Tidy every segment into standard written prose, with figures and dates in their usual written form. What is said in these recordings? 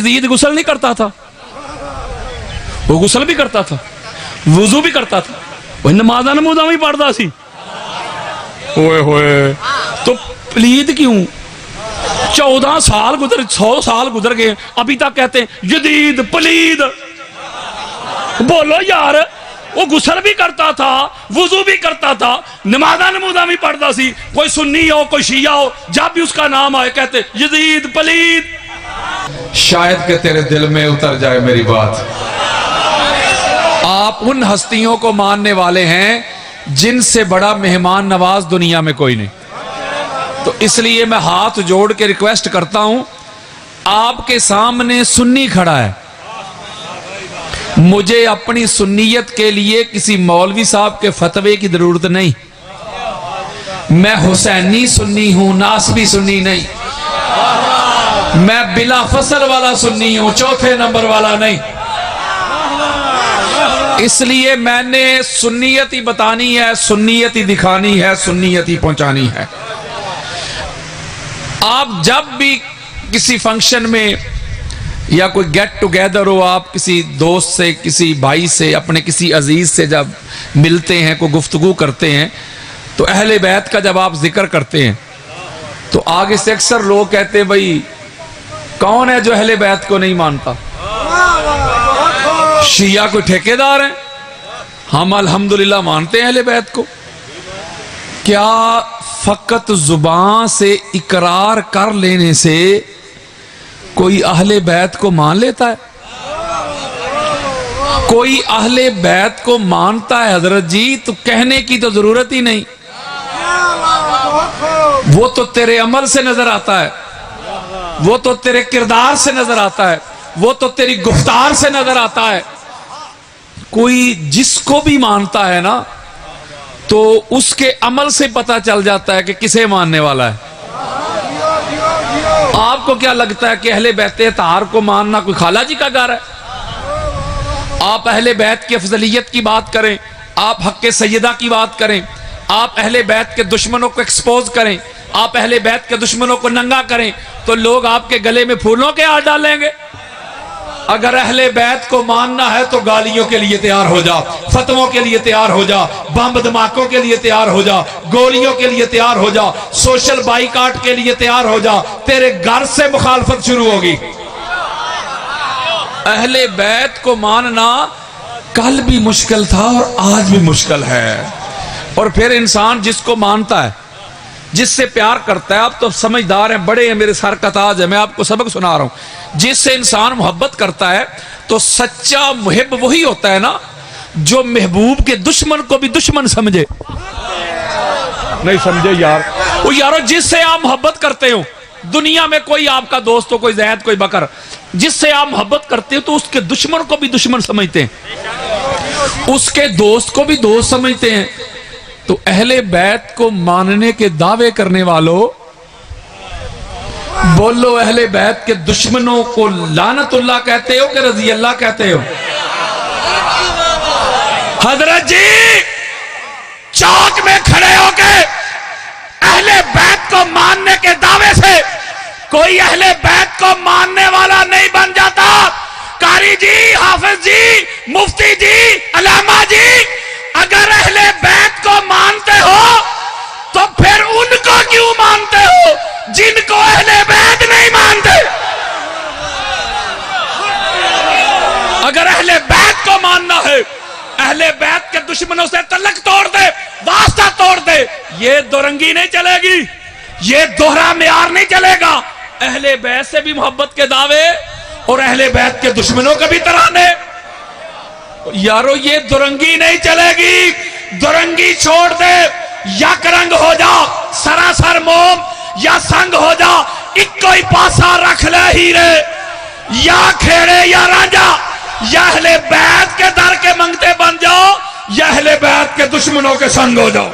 Yazid गुस्ल नहीं करता था, वो गुस्ल भी करता था, वुजू भी करता था, वो नमाज़ां नमूज़ां भी पढ़ता सी। ओए होए, तो पलीद क्यों? 14 साल गुजर, 100 साल गुजर गए, अभी तक कहते हैं यजीद पलीद। बोलो यार, वो गुस्ल भी करता था, वुजू भी करता था, नमाज़ां नमूज़ां भी पढ़ता सी। कोई सुन्नी हो, कोई शिया हो, जब भी उसका नाम आए कहते यजीद पलीद। शायद कि तेरे दिल में उतर जाए मेरी बात। आप उन हस्तियों को मानने वाले हैं जिनसे बड़ा मेहमान नवाज दुनिया में कोई नहीं। तो इसलिए मैं हाथ जोड़ के रिक्वेस्ट करता हूं, आपके सामने सुन्नी खड़ा है, मुझे अपनी सुन्नियत के लिए किसी मौलवी साहब के फतवे की जरूरत नहीं। मैं हुसैनी सुन्नी हूं, नासबी सुन्नी नहीं। मैं बिला फसल वाला सुन्नी हूं, चौथे नंबर वाला नहीं। इसलिए मैंने सुन्नियत ही बतानी है, सुन्नियत ही दिखानी है, सुन्नियत ही पहुंचानी है। आप जब भी किसी फंक्शन में या कोई गेट टुगेदर हो, आप किसी दोस्त से, किसी भाई से, अपने किसी अजीज से जब मिलते हैं, कोई गुफ्तगू करते हैं, तो अहले बैत का जब आप जिक्र करते हैं तो आगे से अक्सर लोग कहते हैं भाई कौन है जो अहले बैत को नहीं मानता? शिया कोई ठेकेदार है? हम अल्हम्दुलिल्लाह मानते हैं अहले बैत को। क्या फकत जुबान से इकरार कर लेने से कोई अहले बैत को मान लेता है? कोई अहले बैत को मानता है हजरत जी तो कहने की तो जरूरत ही नहीं, वो तो तेरे अमल से नजर आता है, वो तो तेरे किरदार से नजर आता है, वो तो तेरी गुफ्तार से नजर आता है। कोई जिसको भी मानता है ना तो उसके अमल से पता चल जाता है कि किसे मानने वाला है। आपको क्या लगता है कि अहले बैत तार को मानना कोई खाला जी का घर है? आप अहले बैत की अफजलियत की बात करें, आप हक्के सैयदा की बात करें, आप अहले बैत के दुश्मनों को एक्सपोज करें, आप अहले बैत के दुश्मनों को नंगा करें, तो लोग आपके गले में फूलों के हाथ डालेंगे। अगर अहले बैत को मानना है तो गालियों के लिए तैयार हो जा, फतवों के लिए तैयार हो जा, बम धमाकों के लिए तैयार हो जा, गोलियों के लिए तैयार हो जा, सोशल बाइकाट के लिए तैयार हो जा, तेरे घर से मुखालफत शुरू होगी। अहले बैत को मानना कल भी मुश्किल था और आज भी मुश्किल है। और फिर इंसान जिसको मानता है, जिससे प्यार करता है, आप तो समझदार हैं, बड़े हैं, मेरे सर का ताज है, मैं आपको सबक सुना रहा हूं। जिससे इंसान मोहब्बत करता है तो सच्चा मुहिब वही होता है ना जो महबूब के दुश्मन को भी दुश्मन समझे। नहीं समझे यार? वो यारो जिससे आप मोहब्बत करते हो, दुनिया में कोई आपका दोस्त हो, कोई जैद, कोई बकर, जिससे आप मोहब्बत करते हो तो उसके दुश्मन को भी दुश्मन समझते हैं, उसके दोस्त को भी दोस्त समझते हैं। तो अहले बैत को मानने के दावे करने वालों, बोलो अहले बैत के दुश्मनों को लानतुल्लाह कहते हो कि रजी अल्लाह कहते हो? हजरत जी चौक में खड़े होके अहले बैत को मानने के दावे से कोई अहले बैत को मानने वाला नहीं बन जाता। कारी जी, हाफिज जी, मुफ्ती जी, अल्लामा जी, अगर अहले बैत को मानते हो तो फिर उनको क्यों मानते हो जिनको अहले बैत नहीं मानते? अगर अहले बैत को मानना है, अहले बैत के दुश्मनों से तलक तोड़ दे, वास्ता तोड़ दे। ये दोरंगी नहीं चलेगी, ये दोहरा मेयार नहीं चलेगा। अहले बैत से भी मोहब्बत के दावे और अहले बैत के दुश्मनों का भी तराने। यारो ये दुरंगी नहीं चलेगी, दुरंगी छोड़ दे, यक रंग हो जा, सरासर मोम या संग हो जा, इक्को ही पासा रख ले हीरे, या खेड़े या राजा, या अहले बैत के दर के मंगते बन जाओ या अहले बैत के दुश्मनों के संग हो जाओ।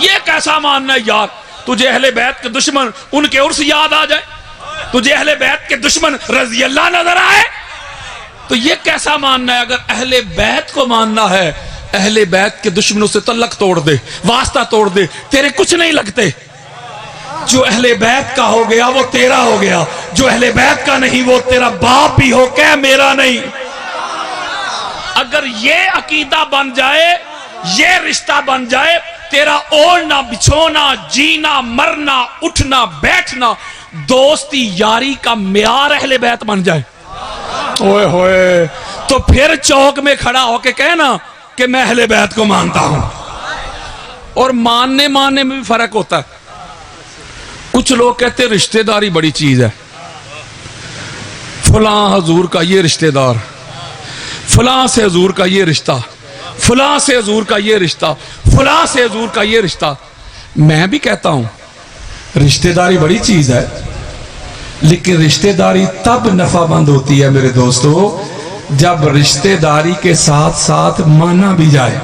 ये कैसा मानना है यार? तुझे अहले बैत के दुश्मन उनके उर्स याद आ जाए, तुझे अहले बैत के दुश्मन रजी अल्लाह नजर आए, तो ये कैसा मानना है? अगर अहले बैत को मानना है, अहले बैत के दुश्मनों से तलक तोड़ दे, वास्ता तोड़ दे, तेरे कुछ नहीं लगते। जो अहले बैत का हो गया वो तेरा हो गया, जो अहले बैत का नहीं वो तेरा बाप भी हो, क्या मेरा नहीं। अगर ये अकीदा बन जाए, ये रिश्ता बन जाए, तेरा ओढ़ना बिछोना, जीना मरना, उठना बैठना, दोस्ती यारी का म्यार अहले बैत बन जाए, ओए होए, तो फिर चौक में खड़ा होके कहना कि मैं अहले बैत को मानता हूं। और मानने में भी फर्क होता है। कुछ लोग कहते हैं रिश्तेदारी बड़ी चीज है, फलां हजूर का ये रिश्तेदार, फलां से हजूर का ये रिश्ता, फलां से हजूर का ये रिश्ता, फलां से हजूर का ये रिश्ता। मैं भी कहता हूं रिश्तेदारी बड़ी चीज है, लेकिन रिश्तेदारी तब नफाबंद होती है मेरे दोस्तों जब रिश्तेदारी के साथ साथ माना भी जाए।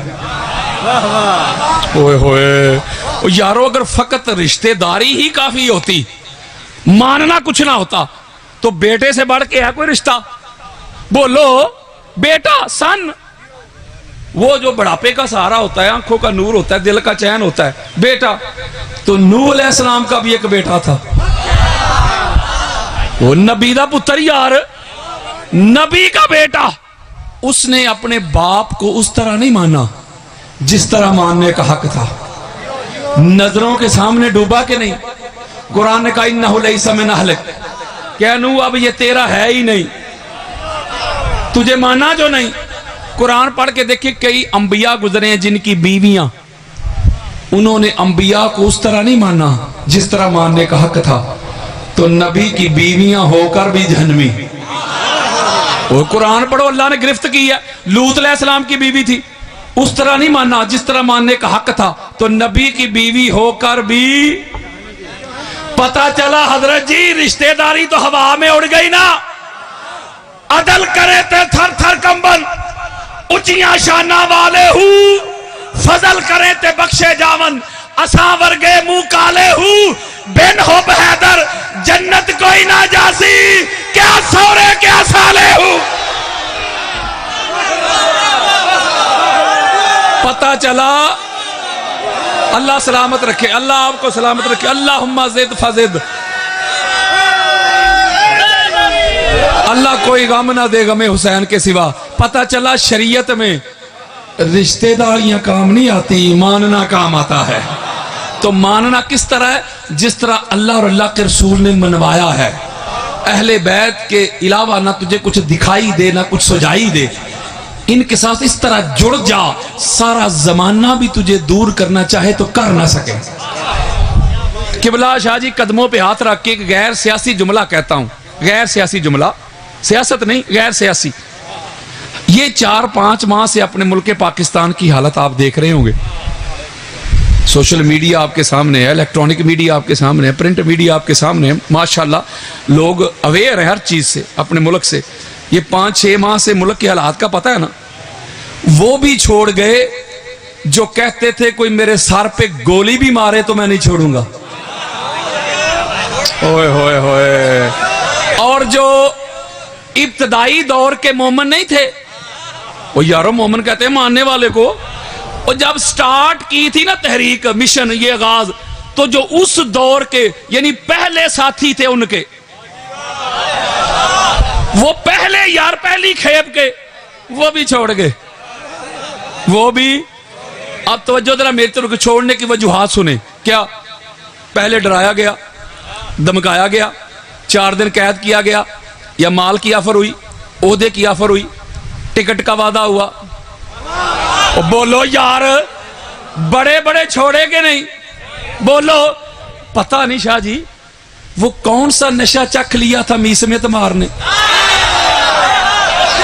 ओए होए यारो, अगर फकत रिश्तेदारी ही काफी होती, मानना कुछ ना होता, तो बेटे से बढ़ के है कोई रिश्ता? बोलो बेटा, सन, वो जो बुढ़ापे का सहारा होता है, आंखों का नूर होता है, दिल का चैन होता है, बेटा। तो नूह अलैहिस्सलाम का भी एक बेटा था, वो नबी दा पुत्र यार, नबी का बेटा। उसने अपने बाप को उस तरह नहीं माना जिस तरह मानने का हक था। नजरों के सामने डूबा के नहीं। कुरान ने कहा इन्नहु लैसा मिन अहलिक, क्या नूह अब ये तेरा है ही नहीं, तुझे माना जो नहीं। कुरान पढ़ के देखिए, कई अंबिया गुजरे हैं जिनकी बीवियां, उन्होंने अंबिया को उस तरह नहीं माना जिस तरह मानने का हक था, तो नबी की बीवियां होकर भी जहन्नमी। वो कुरान पढ़ो, अल्लाह ने गिरफ्त की है। लूत अलैहिस्सलाम की बीवी थी, उस तरह नहीं माना जिस तरह मानने का हक था, तो नबी की बीवी होकर भी। पता चला हजरत जी रिश्तेदारी तो हवा में उड़ गई ना। अदल करे थे थर थर कंबन, उचिया शाना वाले हूं, फजल करे थे बख्शे जावन, असा वर्गे मुंह काले हूं, बिन हो बहदर जन्नत कोई ना जासी, क्या सौरे क्या साले हूं। पता चला, अल्लाह सलामत रखे, अल्लाह आपको सलामत रखे, अल्लाहुम्मा ज़िद फज़िद। अल्लाह कोई गम ना दे गमे हुसैन के सिवा। पता चला शरीयत में रिश्तेदारियां काम नहीं आती, मानना काम आता है। तो मानना किस तरह है? जिस तरह अल्लाह और अल्लाह के रसूल ने मनवाया है। अहले बैत के अलावा ना तुझे कुछ दिखाई दे ना कुछ सुझाई दे, इनके साथ इस तरह जुड़ जा, सारा जमाना भी तुझे दूर करना चाहे तो कर ना सके। किबला शाह जी कदमों पे हाथ रख के एक गैर सियासी जुमला कहता हूं, गैर सियासी जुमला, सियासत नहीं, गैर सियासी। ये 4-5 माह से अपने मुल्क पाकिस्तान की हालत आप देख रहे होंगे। सोशल मीडिया आपके सामने है, इलेक्ट्रॉनिक मीडिया आपके सामने है, प्रिंट मीडिया आपके सामने है। माशाल्लाह लोग अवेयर है हर चीज से, अपने मुल्क से। ये 5-6 माह से मुल्क के हालात का पता है ना। वो भी छोड़ गए जो कहते थे कोई मेरे सर पे गोली भी मारे तो मैं नहीं छोड़ूंगा। ओए होए होए। और जो इब्तदाई दौर के मोमन नहीं थे, वो यारो मोमन कहते हैं मानने वाले को, और जब स्टार्ट की थी ना तहरीक, मिशन, ये आगाज, तो जो उस दौर के यानी पहले साथी थे उनके, वो पहले यार पहली खेप के, वो भी छोड़ गए। वो भी अब तवज्जो जरा मेरी तरफ छोड़ने की वजूहात सुने। क्या? पहले डराया गया, धमकाया गया, 4 दिन कैद किया गया, या माल की ऑफर हुई, ओहदे की ऑफर हुई, टिकट का वादा हुआ। बोलो यार, बड़े बड़े छोड़ेगे नहीं। बोलो, पता नहीं शाह जी वो कौन सा नशा चख लिया था मीस में तमार ने,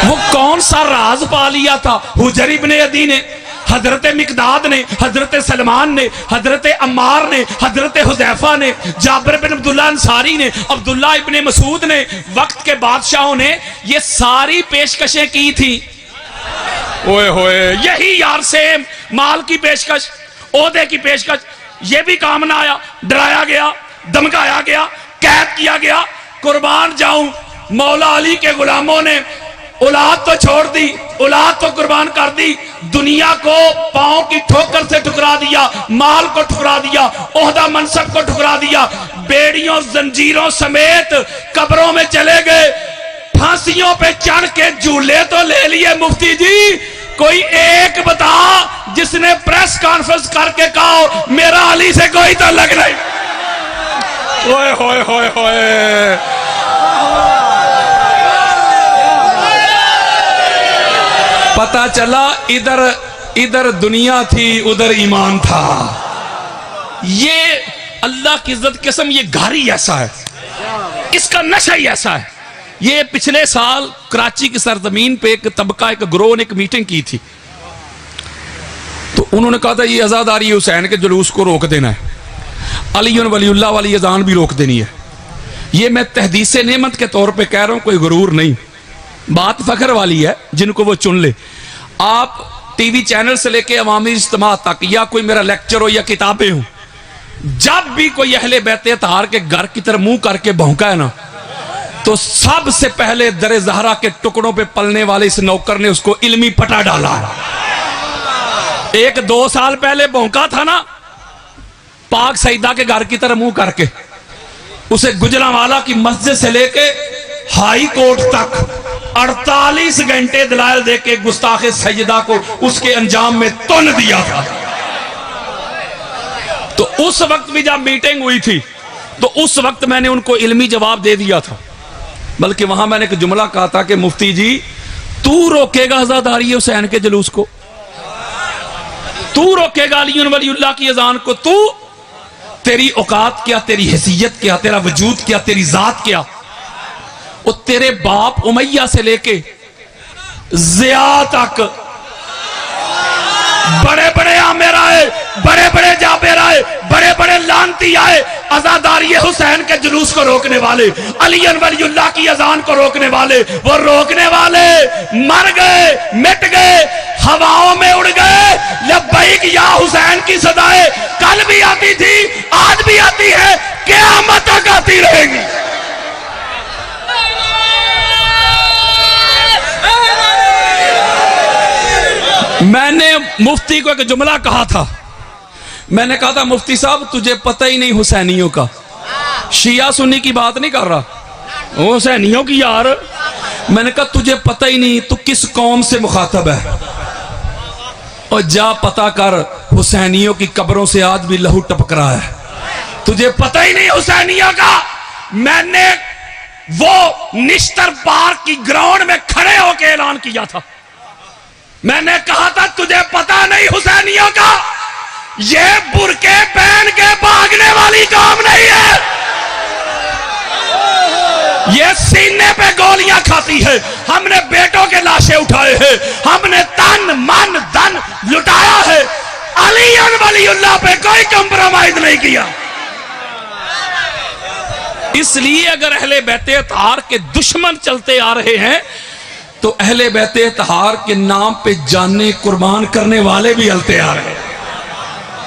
वो कौन सा राज पा लिया था हुजर इब्ने अदी ने, हजरत मिकदाद ने, हजरत सलमान ने, हजरत अम्मार ने, हजरत हुजैफा ने, जाबिर बिन अब्दुल्ला अंसारी ने, अब्दुल्ला इब्ने मसूद ने, वक्त के बादशाहों ने ये सारी पेशकशें की थी। ओए होए, यही यार सेम माल की पेशकश, ओहदे की पेशकश, ये भी काम ना आया। डराया गया, धमकाया गया, कैद किया गया। कुर्बान जाऊं, मौला अली के गुलामों ने औलाद तो छोड़ दी, औलाद तो कुर्बान कर दी, दुनिया को पांव की ठोकर से ठुकरा दिया, माल को ठुकरा दिया, ओहदा मनसब को ठुकरा दिया, बेड़ियों जंजीरों समेत कब्रों में चले गए, फांसियों पे चढ़ के झूले तो ले लिए। मुफ्ती जी कोई एक बता जिसने प्रेस कॉन्फ्रेंस करके कहा मेरा अली से कोई तो लग नहीं। ओए होए होए होए, पता चला इधर इधर दुनिया थी उधर ईमान था। ये अल्लाह की इज्जत कसम, ये घारी ऐसा है, इसका नशा ही ऐसा है। ये पिछले साल कराची की सरजमीन पे एक तबका, एक ग्रोह ने एक मीटिंग की थी, तो उन्होंने कहा था ये आजादारी हुसैन के जुलूस को रोक देना है, अली वलीउल्लाह वाली अजान भी रोक देनी है। ये मैं तहदीस नेमत के तौर पे कह रहा हूं, कोई गुरूर नहीं, बात फख्र वाली है, जिनको वो चुन ले। आप टीवी चैनल से लेके अवामी इज्तिमा तक, या कोई मेरा लेक्चर हो या किताबें हो, जब भी कोई अहले बैत अतहार के घर की तरफ मुंह करके भौंका है ना, तो सबसे पहले दरे ज़हरा के टुकड़ों पे पलने वाले इस नौकर ने उसको इल्मी पटा डाला है। 1-2 साल पहले भौंका था ना पाक सईदा के घर की तरफ मुंह करके, उसे गुजरांवाला की मस्जिद से लेके हाई कोर्ट तक 48 घंटे दलाल देके गुस्ताखे सैयदा को उसके अंजाम में तुन दिया था। तो उस वक्त भी जब मीटिंग हुई थी तो उस वक्त मैंने उनको इल्मी जवाब दे दिया था, बल्कि वहां मैंने एक जुमला कहा था कि मुफ्ती जी तू रोकेगा आजादारी हुसैन के जुलूस को, तू रोकेगा अली वलीउल्लाह की अजान को, तू, तेरी औकात क्या, तेरी हैसियत क्या, तेरा वजूद क्या, तेरी जात क्या। और तेरे बाप उमैया से लेके ज़िया तक बड़े बड़े आमिर आए, बड़े बड़े जाबिर आए, बड़े बड़े लानती आए, आजादारी हुसैन के जुलूस को रोकने वाले, अली वलीउल्लाह की अजान को रोकने वाले, वो रोकने वाले मर गए, मिट गए, हवाओं में उड़ गए। लब्बैक या हुसैन की सदाएं कल भी आती थी, आज भी आती है, क़यामत तक आती रहेगी। मैंने मुफ्ती को एक जुमला कहा था, मैंने कहा था मुफ्ती साहब तुझे पता ही नहीं हुसैनियों का, शिया सुन्नी की बात नहीं कर रहा, हुसैनियों की यार। मैंने कहा तुझे पता ही नहीं तू किस कौम से मुखातब है, और जा पता कर हुसैनियों की कब्रों से आज भी लहू टपक रहा है। तुझे पता ही नहीं हुसैनियों का। मैंने वो निश्तर पार्क की ग्राउंड में खड़े होकर ऐलान किया था, मैंने कहा था तुझे पता नहीं हुसैनियों का, ये बुरके पहन के भागने वाली काम नहीं है, ये सीने पे गोलियां खाती है। हमने बेटों के लाशें उठाए हैं, हमने तन मन धन लुटाया है, अली वलीउल्लाह पे कोई कंप्रोमाइज नहीं किया। इसलिए अगर अहले बैत अतहार के दुश्मन चलते आ रहे हैं तो अहले बैत अतहार के नाम पे जाने कुर्बान करने वाले भी चलते आ रहे हैं,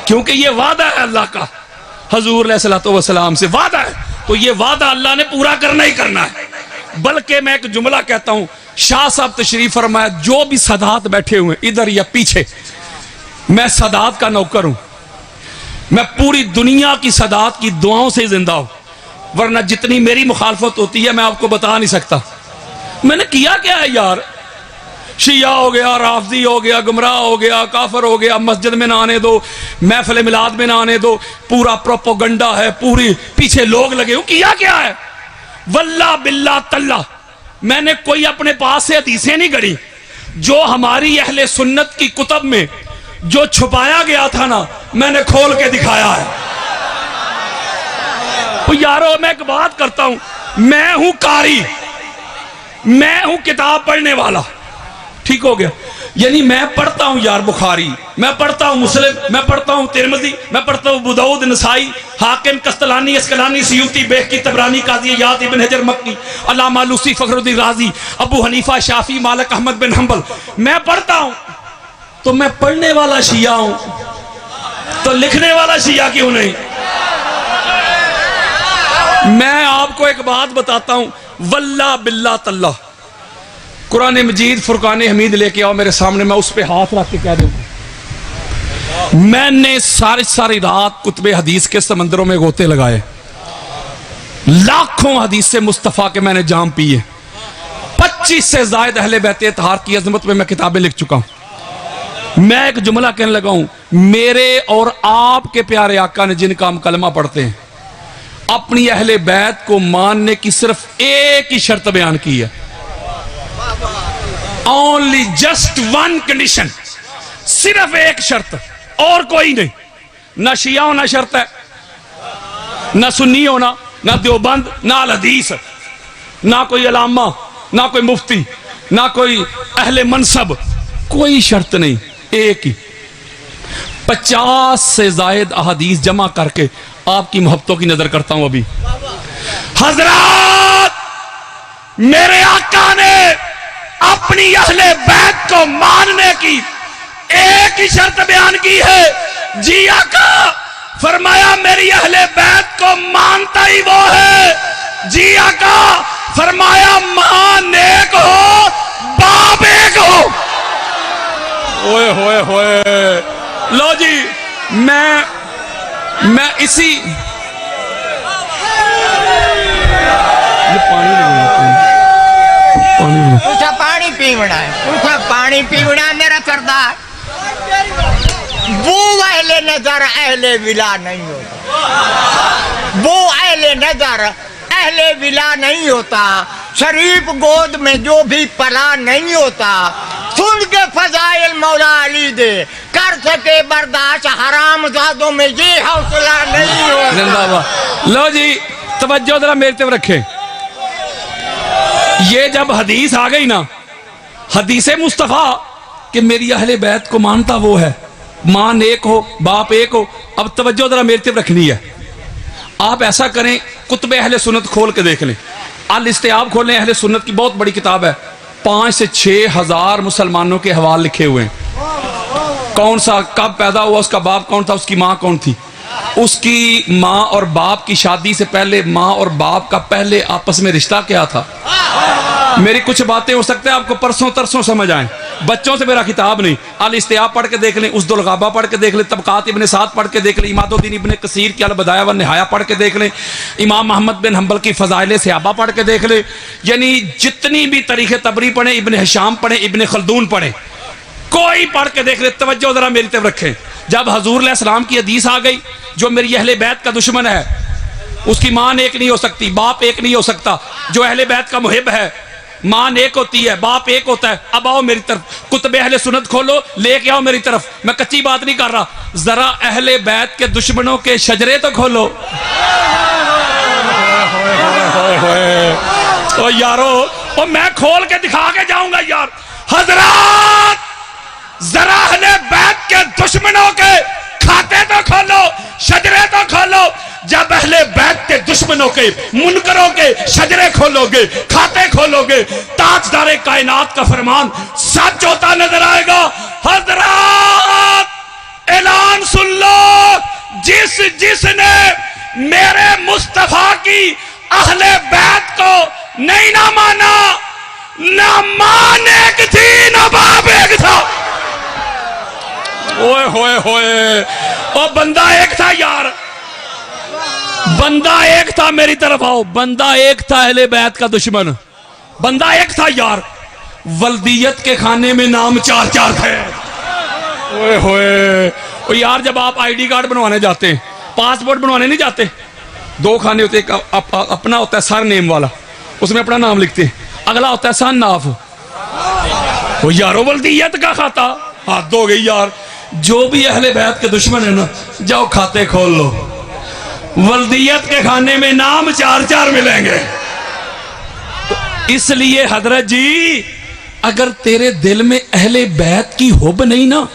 क्योंकि ये वादा है अल्लाह का, हजूर अलैहिस्सलातु वस्सलाम से वादा है, तो ये वादा अल्लाह ने पूरा करना ही करना है। बल्कि मैं एक जुमला कहता हूं, शाह साहब तशरीफ फरमाया, जो भी सदात बैठे हुए इधर या पीछे, मैं सदात का नौकर हूं, मैं पूरी दुनिया की सदात की दुआओं से जिंदा हूं, वरना जितनी मेरी मुखालफत होती है मैं आपको बता नहीं सकता। मैंने किया क्या है यार, शिया हो गया, राफजी हो गया, गुमराह हो गया, काफर हो गया, मस्जिद में ना आने दो, महफिल मिलाद में ना आने दो, पूरा प्रोपोगंडा है, पूरी पीछे लोग लगे हो, किया क्या है। वल्ला बिल्ला तल्ला मैंने कोई अपने पास से हदीसें नहीं गढ़ी, जो हमारी अहले सुन्नत की कुतब में जो छुपाया गया था ना, मैंने खोल के दिखाया है। तो यारो मैं एक बात करता हूं, मैं हूं कारी, मैं हूं किताब पढ़ने वाला, ठीक हो गया, यानी मैं पढ़ता हूं यार बुखारी, मैं पढ़ता हूं मुस्लिम, मैं पढ़ता हूं तिरमिज़ी, मैं पढ़ता हूं अबू दाऊद, नसाई, हाकिम, कस्तलानी, अस्कलानी, सियूती, बेहकी, तबरानी, काज़ी इयाद, इब्न हजर मक्की, अल्लामा लूसी, फखरुद्दीन राज़ी, अबू हनीफा, शाफी, मालिक, अहमद बिन हंबल, मैं पढ़ता हूं। तो मैं पढ़ने वाला शिया हूं, तो लिखने वाला शिया क्यों नहीं। मैं आपको एक बात बताता हूं, वल्ला बिल्ला तल्ला, कुरान मजीद फुरकान हमीद लेके आओ मेरे सामने, मैं उस पर हाथ रख के कह दूंगा। मैंने सारी रात कुतबे हदीस के समंदरों में गोते लगाए, लाखों हदीस से मुस्तफ़ा के मैंने जाम पिए, 25 से जायद अहले बैत इत्तहार की अजमत में मैं किताबें लिख चुका हूं। मैं एक जुमला कहने लगा हूं, मेरे और आपके प्यारे आका ने जिनका हम कलमा पढ़ते हैं, अपनी अहले बैत को मानने की सिर्फ एक ही शर्त बयान की है, ओनली जस्ट वन कंडीशन, सिर्फ एक शर्त और कोई नहीं। ना शिया होना शर्त है, ना सुन्नी होना, ना देवबंद, ना अल हदीस, ना कोई अलामा, ना कोई मुफ्ती, ना कोई अहले मनसब, कोई शर्त नहीं, एक ही। 50 से जायद अहादीस जमा करके आपकी मोहब्बतों की नजर करता हूं अभी। हजरात, मेरे आका ने अपनी अहले बैत को मानने की एक ही शर्त बयान की है। जी आका, फरमाया मेरी अहले बैत को मानता ही वो है। जी आका, फरमाया मां नेक हो, बाप एक हो। ओए होए होए, लो जी, मैं इसी पूछा पानी पीवना है, पूछा पानी पीवना है मेरा सरदार। वो अहले नजर अहले विला नहीं होता, वो अहले नजर अहले विला नहीं होता, शरीफ गोद में जो भी पला नहीं होता, सुन के फजाइल मौला अली दे, कर सके बर्दाश्त हराम जादों में ये हौसला नहीं होता। जिंदाबाद। लो जी, तवज्जो जरा मेरे तरफ रखे। ये जब हदीस आ गई ना, हदीस मुस्तफ़ा कि मेरी अहले बैत को मानता वो है, मां एक हो, बाप एक हो। अब तवज्जो जरा मेरे तरफ रखनी है। आप ऐसा करें, कुतबे अहले सुन्नत खोल के देख लें, अल इस्तियाब खोलें, अहले सुन्नत की बहुत बड़ी किताब है, 5 से 6 हजार मुसलमानों के हवाल लिखे हुए हैं। कौन सा कब पैदा हुआ, उसका बाप कौन था, उसकी मां कौन थी, उसकी मां और बाप की शादी से पहले मां और बाप का पहले आपस में रिश्ता क्या था। मेरी कुछ बातें हो सकता है आपको परसों तरसों समझ आए, बच्चों से मेरा खिताब नहीं। अल इस्तियाब पढ़ के देख लें, उसदुल गबा पढ़ के देख लें, तबकात इब्ने साद पढ़ के देख लें, इमादुद्दीन इब्ने कसीर की अल बदाया व निहाया पढ़ के देख लें, इमाम मोहम्मद बिन हंबल की फजाइल सहाबा पढ़ के देख लें। यानी जितनी भी तरीके तबरी पढ़े, इब्ने हिशाम पढ़े, इब्ने खल्दून पढ़े, कोई पढ़ के देख ले। तवज्जो जरा मेरी तरफ रखें। जब हजूर अलैहिस्सलाम की हदीस आ गई, जो मेरी अहले बैत का दुश्मन है, उसकी मां एक नहीं हो सकती, बाप एक नहीं हो सकता। जो अहले बैत का मुहिब है, मां एक होती है, बाप एक होता है। अब आओ मेरी तरफ, कुतबे अहले सुन्नत खोलो, लेके आओ मेरी तरफ। मैं कच्ची बात नहीं कर रहा, जरा अहले बैत के दुश्मनों के शजरे तो खोलो। ओ यारो, ओ मैं खोल के दिखा के जाऊंगा यार। हजरात, जरा अहले बैत के दुश्मनों के खाते तो खोलो, शजरे तो खोलो। जब अहले बैत के दुश्मनों के, मुनकरों के शजरे खोलोगे, खाते खोलोगे, ताजदारे कायनात का फरमान सच होता नजर आएगा। हजरात, ऐलान सुन लो, जिसने मेरे मुस्तफा की अहले बैत को नहीं ना माना, ना मां एक थी, ना बाप एक था। ओए होए होए, ओ बंदा एक था यार, बंदा एक था। मेरी तरफ आओ, बंदा एक था, अहले बैत का दुश्मन बंदा एक था यार। वल्दियत के खाने में नाम 4-4 थे। ओए होए, ओ यार, जब आप आईडी कार्ड बनवाने जाते हैं, पासपोर्ट बनवाने नहीं जाते, 2 खाने होते, एक अपना होता है सर नेम वाला, उसमें अपना नाम लिखते हैं, अगला होता है सन नाफ। ओ यारो, वल्दियत का खाता, हाथ हो गई यार। जो भी अहले बैत के दुश्मन है ना, जाओ खाते खोल लो, वल्दियत के खाने में नाम 4-4 मिलेंगे। तो इसलिए हजरत जी, अगर तेरे दिल में अहले बैत की हुब नहीं ना,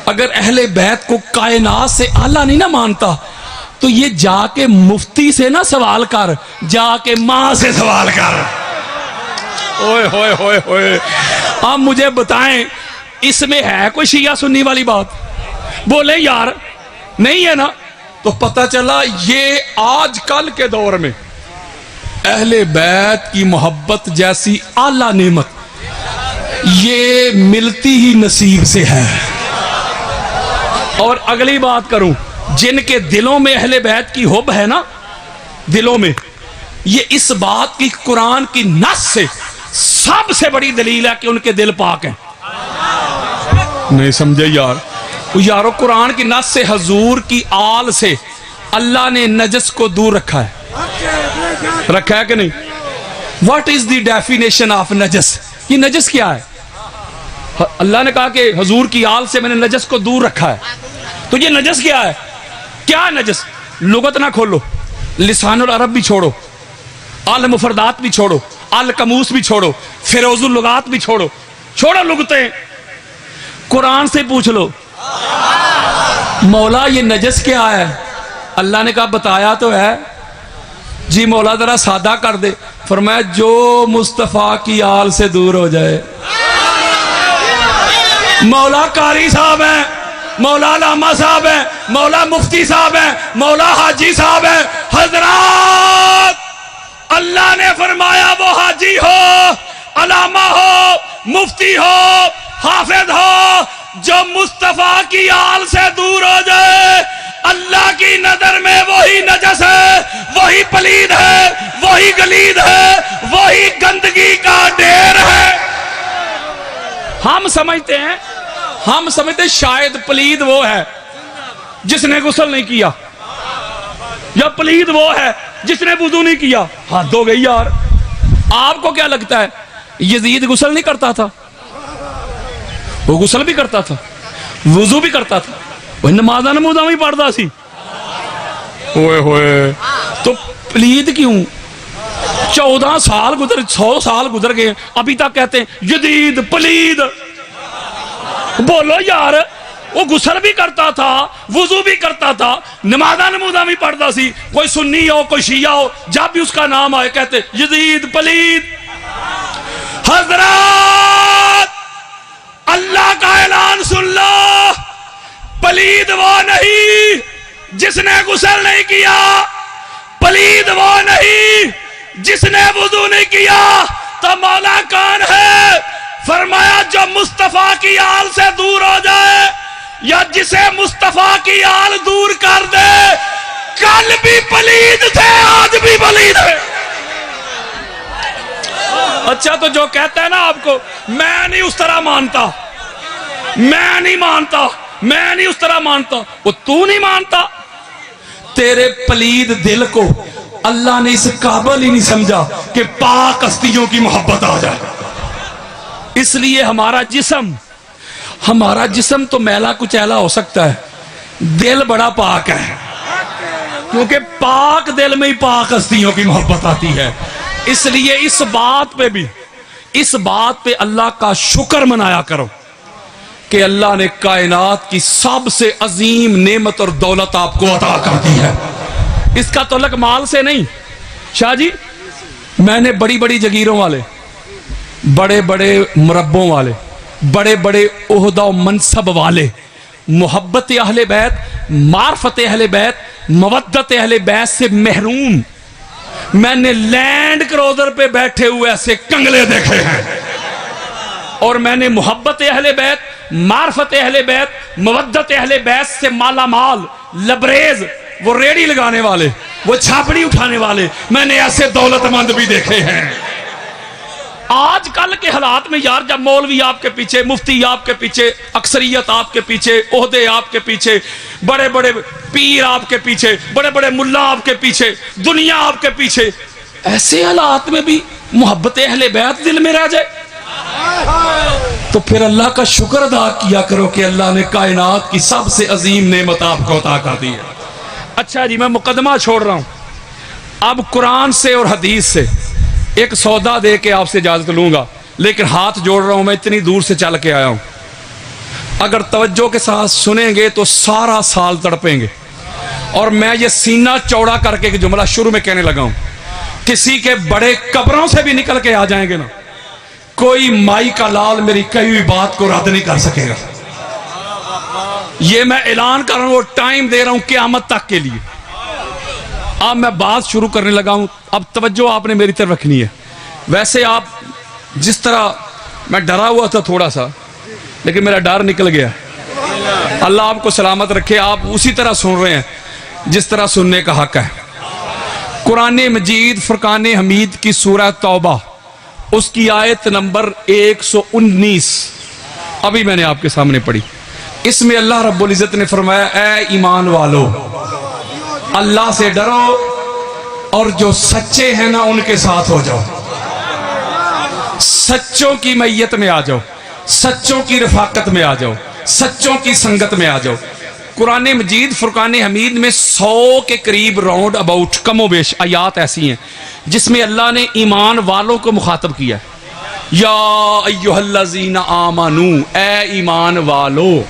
अगर अहले बैत को कायनात से आला नहीं ना मानता, तो ये जाके मुफ्ती से ना सवाल कर, जाके मां से सवाल कर। ओए होए होए होए, आप मुझे बताएं, इसमें है कोई शिया सुन्नी वाली बात? बोले यार नहीं है ना। तो पता चला ये आजकल के दौर में अहले बैत की मोहब्बत जैसी आला नेमत ये मिलती ही नसीब से है। और अगली बात करूं, जिनके दिलों में अहले बैत की हुब है ना, दिलों में, ये इस बात की कुरान की नस से सबसे बड़ी दलील है कि उनके दिल पाक हैं। नहीं समझे यार? यारो कुरान की नस से, हजूर की आल से अल्लाह ने नजस को दूर रखा है, रखा है कि नहीं? What is the definition of नजस? ये नजस क्या है? अल्लाह ने कहा कि हजूर की आल से मैंने नजस को दूर रखा है। तो ये नजस क्या है? क्या है नजस? लुगत ना खोलो, लिसानुल अरब भी छोड़ो, अल मुफरदात भी छोड़ो, अल कमूस भी छोड़ो, फिरोजुल लुगात भी छोड़ो, छोड़ो लुगतें, कुरान से पूछ लो, मौला ये नजस क्या है? अल्लाह ने कहा बताया तो है जी। मौला जरा सादा कर दे। फरमाया जो मुस्तफा की आल से दूर हो जाए। मौला कारी साहब है, मौला लामा साहब है, मौला मुफ्ती साहब है, मौला हाजी साहब है। हजरात, अल्लाह ने फरमाया वो हाजी हो, अलामा हो, मुफ्ती हो, हाफिज हो, जो मुस्तफा की आल से दूर हो जाए, अल्लाह की नजर में वही नजस है, वही पलीद है, वही गलीद है, वही गंदगी का ढेर है। हम समझते हैं शायद पलीद वो है जिसने गुस्ल नहीं किया, या पलीद वो है जिसने वुजू नहीं किया। हद हो गई यार। आपको क्या लगता है यजीद गुस्ल नहीं करता था? वो गुस्ल भी करता था, वुजू भी करता था, वो नमाज़ां नमूज़ां भी पढ़ता सी। ओए होए, तो पलीद क्यों? 14 साल गुजर, 100 साल गुजर गए, अभी तक कहते हैं यजीद पलीद। बोलो यार, वो गुस्ल भी करता था, वुजू भी करता था, नमाज़ां नमूज़ां भी पढ़ता सी। कोई सुन्नी हो, कोई शिया हो, जब भी उसका नाम आए कहते यजीद पलीद। हजरत, अल्लाह का ऐलान सुन लो, पलीद वो नहीं जिसने गुस्ल नहीं किया, पलीद वो नहीं जिसने वुजू नहीं किया। तो मौला कौन है? फरमाया जो मुस्तफा की आल से दूर हो जाए, या जिसे मुस्तफा की आल दूर कर दे। कल भी पलीद थे, आज भी पलीद है। अच्छा, तो जो कहता है ना आपको मैं नहीं उस तरह मानता, मैं नहीं मानता, मैं नहीं उस तरह मानता, वो तू नहीं मानता। तेरे पलीद दिल को अल्लाह ने इस काबिल ही नहीं समझा कि पाक हस्तियों की मोहब्बत आ जाए। इसलिए हमारा जिस्म तो मैला कुचैला हो सकता है, दिल बड़ा पाक है, क्योंकि पाक दिल में ही पाक हस्तियों की मोहब्बत आती है। इसलिए इस बात पे अल्लाह का शुक्र मनाया करो कि अल्लाह ने कायनात की सबसे अजीम नेमत और दौलत आपको अता कर दी है। इसका तल्लुक माल से नहीं। शाह जी, मैंने बड़ी बड़ी जगीरों वाले, बड़े बड़े मुरब्बों वाले, बड़े बड़े ओहदा मनसब वाले, मोहब्बत अहले बैत, मार्फत अहले बैत, मवद्दत अहले बैत से महरूम मैंने लैंड क्रूजर पे बैठे हुए ऐसे कंगले देखे हैं। और मैंने मोहब्बत अहले बैत, मार्फत अहले बैत, मवद्दत अहले बैत से माला माल, लबरेज, वो रेड़ी लगाने वाले, वो छापड़ी उठाने वाले, मैंने ऐसे दौलतमंद भी देखे हैं। आजकल के हालात में यार, जब मौलवी आपके पीछे, मुफ्ती आपके पीछे, अक्सरियत आपके पीछे, ओहदे आपके पीछे, बड़े बड़े पीर आपके पीछे, बड़े बड़े मुल्ला आपके पीछे, दुनिया आपके पीछे, ऐसे हालात में भी मोहब्बत अहले बैत दिल में रह जाए, तो फिर अल्लाह का शुक्र अदा किया करो कि अल्लाह ने कायनात की सबसे अजीम नेमत आपको अता कर दी है। अच्छा जी, मैं मुकदमा छोड़ रहा हूं, अब कुरान से और हदीस से एक सौदा दे के आपसे इजाजत लूंगा, लेकिन हाथ जोड़ रहा हूं, मैं इतनी दूर से चल के आया हूं। अगर तवज्जो के साथ सुनेंगे तो सारा साल तड़पेंगे। और मैं ये सीना चौड़ा करके एक जुमला शुरू में कहने लगा हूं, किसी के बड़े कब्रों से भी निकल के आ जाएंगे ना, कोई माई का लाल मेरी कही हुई बात को रद्द नहीं कर सकेगा। ये मैं ऐलान कर रहा हूं, टाइम दे रहा हूं क़यामत तक के लिए। अब मैं बात शुरू करने लगा हूं, अब तवज्जो आपने मेरी तरफ रखनी है। वैसे आप जिस तरह मैं डरा हुआ था थोड़ा सा, लेकिन मेरा डर निकल गया। अल्लाह आपको सलामत रखे। आप उसी तरह सुन रहे हैं जिस तरह सुनने का हक है। कुरान मजीद फुरकान हमीद की सूरह तौबा उसकी आयत नंबर 119 अभी मैंने आपके सामने पढ़ी। इसमें अल्लाह रब्बुल इज़्ज़त ने फरमाया, ऐ ईमान वालो, अल्लाह से डरो और जो सच्चे हैं ना उनके साथ हो जाओ। सच्चों की मैयत में आ जाओ, सच्चों की रफाकत में आ जाओ, सच्चों की संगत में आ जाओ। कुरान मजीद फुरकान हमीद में 100 के करीब राउंड अबाउट कमोबेश आयात ऐसी हैं जिसमें अल्लाह ने ईमान वालों को मुखातब किया। या अय्युहल्लज़ीना आमनू, ए ईमान वालो।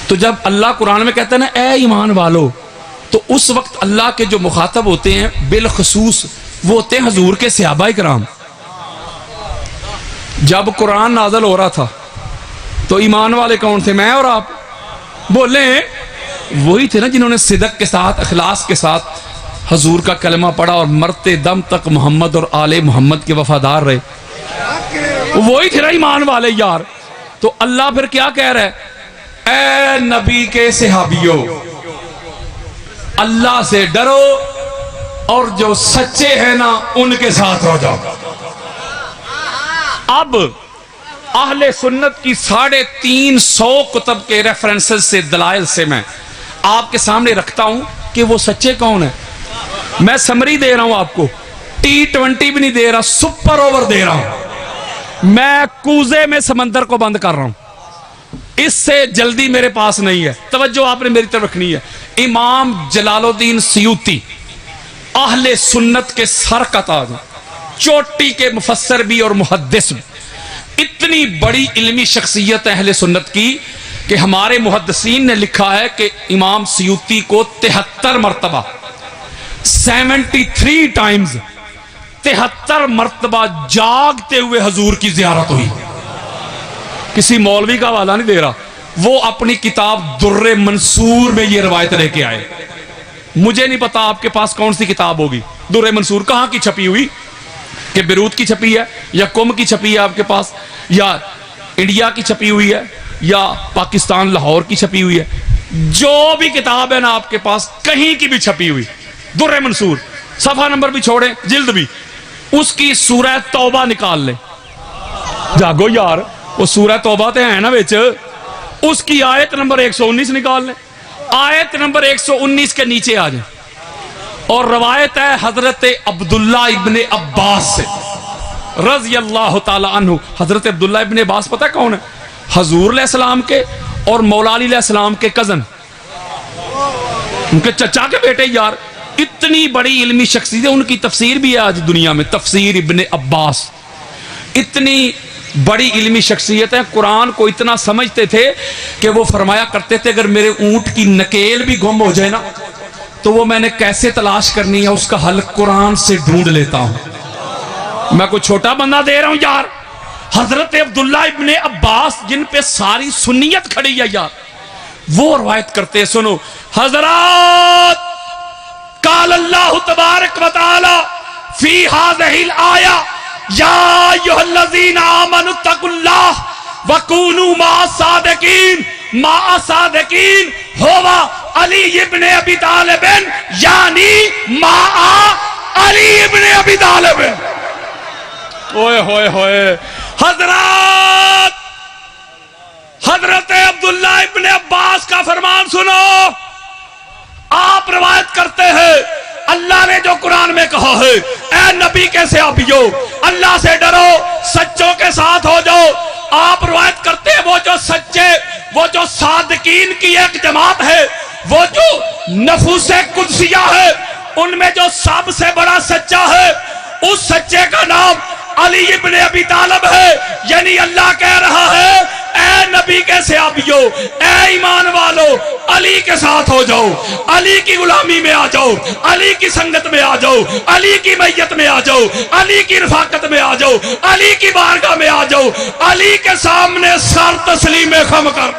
तो जब अल्लाह कुरान में कहता है ना ए ईमान वालो, तो उस वक्त अल्लाह के जो मुखातब होते हैं बिलखसूस वो होते हैं हजूर के सहाबा इकराम। जब कुरान नाज़िल हो रहा था तो ईमान वाले कौन थे? मैं और आप। बोले वही थे ना जिन्होंने सिदक के साथ, अखलास के साथ हजूर का कलमा पढ़ा और मरते दम तक मोहम्मद और आले मोहम्मद के वफादार रहे। वही थे ना ईमान वाले यार। तो अल्लाह फिर क्या कह रहा है? ए नबी के सहाबियों, अल्लाह से डरो और जो सच्चे हैं ना उनके साथ हो जाओ। अब अहले सुन्नत की 350 कुतब के रेफरेंसेस से, दलाइल से मैं आपके सामने रखता हूं कि वो सच्चे कौन है। मैं समरी दे रहा हूं आपको, T20 भी नहीं दे रहा, सुपर ओवर दे रहा हूं। मैं कूजे में समंदर को बंद कर रहा हूं, इससे जल्दी मेरे पास नहीं है। तवज्जो आपने मेरी तरफ रखनी है। इमाम जलालुद्दीन सयूती अहले सुन्नत के सर का ताज, चोटी के मुफस्सर भी और मुहद्दिस भी। इतनी बड़ी इल्मी शख्सियत अहले सुन्नत की कि हमारे मुहद्दिसीन ने लिखा है कि इमाम सयूती को 73 मरतबा 73 टाइम्स 73 मरतबा जागते हुए हजूर की ज़ियारत हुई। किसी मौलवी का हवाला नहीं दे रहा, वो अपनी किताब दुर्रे मंसूर में ये रवायत लेके आए। मुझे नहीं पता आपके पास कौन सी किताब होगी दुर्रे मंसूर, कहां की छपी हुई, कि बेरूत की छपी है या कुम की छपी है आपके पास, या इंडिया की छपी हुई है, या पाकिस्तान लाहौर की छपी हुई है। जो भी किताब है ना आपके पास, कहीं की भी छपी हुई दुर्रे मंसूर, सफा नंबर भी छोड़े, जिल्द भी, उसकी सूरह तौबा निकाल ले। जागो यार, वो सूरह तौबा तो है ना विच, उसकी आयत नंबर 119 निकाल ले। आयत नंबर 119 के नीचे आ जाए और रवायत है हजरत अब्दुल्ला इब्ने अब्बास से रज़ी अल्लाह ताला अन्हु। हजरत अब्दुल्ला इब्ने अब्बास पता कौन है? हजूर अलैहिस्सलाम के और मौला अली अलैहिस्सलाम के कजन, उनके चचा के बेटे यार। इतनी बड़ी इल्मी शख्सियत है, उनकी तफसीर भी है आज दुनिया में, तफसीर इब्ने अब्बास। इतनी बड़ी इल्मी शख्सियत है, कुरान को इतना समझते थे कि वो फरमाया करते थे अगर मेरे ऊंट की नकेल भी गुम हो जाए ना तो वो मैंने कैसे तलाश करनी है उसका हल कुरान से ढूंढ लेता हूं। मैं कोई छोटा बंदा दे रहा हूं यार। हजरत अब्दुल्ला इब्ने अब्बास जिन पे सारी सुन्नियत खड़ी है यार, वो रवायत करते हैं, सुनो। हजरत काल अल्लाह तबारक व तआला फी हाज़िहिल आया या अय्युहल्लज़ीना आमनु तकुल्लाह व कूनू मा'अस-सादिकीन, मा'अस-सादिकीन हुवा अली इब्ने अबी तालिब, यानी मा'a अली इब्ने अबी तालिब। ओए होए होए, हजरत अब्दुल्ला इब्ने अब्बास का फरमान सुनो। आप रवायत करते हैं अल्लाह ने जो कुरान में कहा है, ए नबी के सहाबियों, अल्लाह से डरो, सच्चों के साथ हो जाओ। आप रवायत करते हैं वो जो सच्चे, वो जो सादिकीन की एक जमात है, वो जो नफूसे कुदसिया है, उनमें जो सबसे बड़ा सच्चा है, उस सच्चे का नाम अली इब्ने अबी तालिब है। यानी अल्लाह कह रहा है, ए नबी के सहाबियों, ए ईमान वालों, अली के साथ हो जाओ, अली की गुलामी में आ जाओ, अली की संगत में आ जाओ, अली की मैयत में आ जाओ, अली की रफाकत में आ जाओ, अली की बारगाह में आ जाओ, अली के सामने सर तस्लीम खम कर